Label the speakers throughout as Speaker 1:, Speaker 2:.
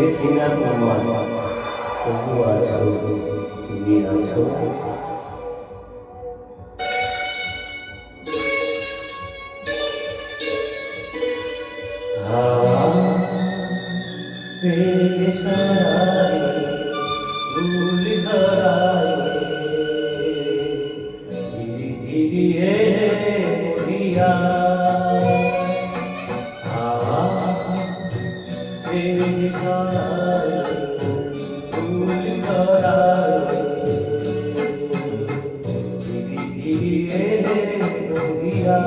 Speaker 1: দেখি না তোমার, তবু আছো, তুমি আছো। হাওয়া পেয়ে সরায়, ভুল ধরায়, ধীরে ধীরে মরিয়া। হাওয়া পেয়ে সরায়, ভুল ধরায়, ধীরে ধীরে মরিয়া।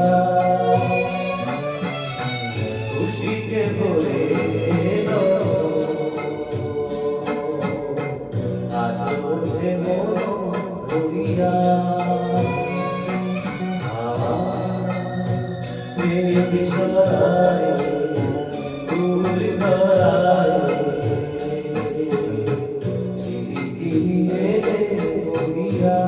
Speaker 1: খুশিতে ভরে এলো আলো যে মন ভরিয়া। হাওয়া পেয়ে সরায়, ফুল ধরায়, ধীরে ধীরে মরিয়া।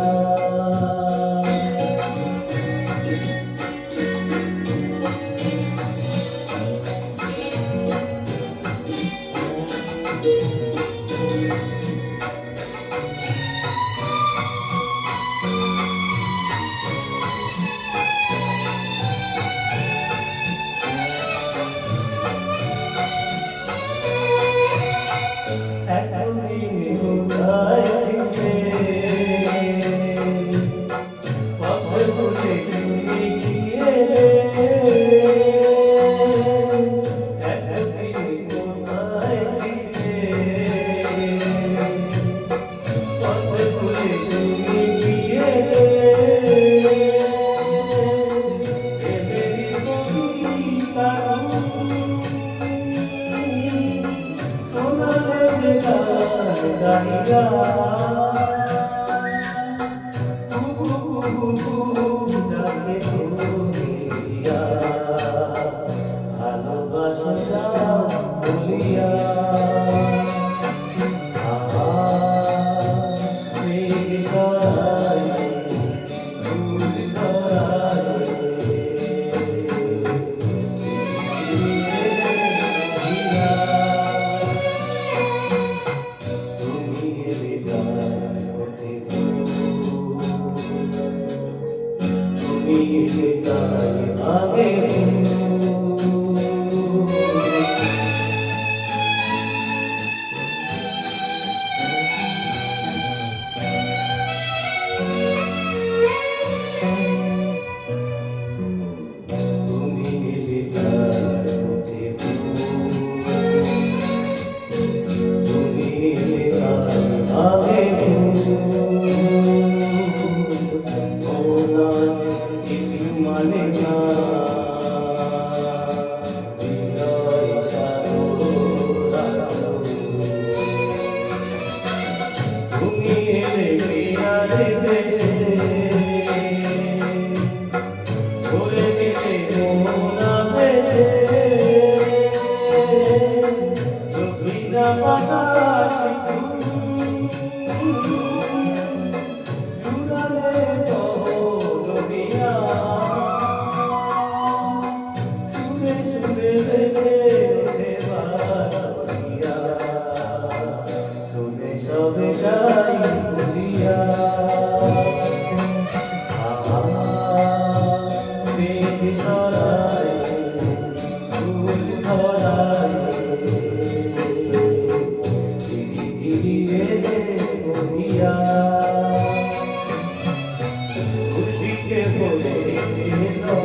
Speaker 1: এতদিন কোথায় ছিলে, পথ ভুলে তুমি কি এলে। এতদিন কোথায় ছিলে, পথ ভুলে তুমি কি এলে। প্রেমেরই কবিতা গাইয়া, ডাকে বলিয়া, ভালোবাসা বলিয়া। মেঘ ধরায়, ফুল ধরায়, আগে মানে না হৃদয় সাগর। তুমি এলে পিয়ারে দেশে, ভরে দিলে মোরা দেশে। চোখিনা বাতাস জুড়ালে বহরিয়া। সবে যাই বলিয়া। মেঘ সরায়, ফুল ধরায়, ধীরে মরিয়া। খুশিতে ভরে এলো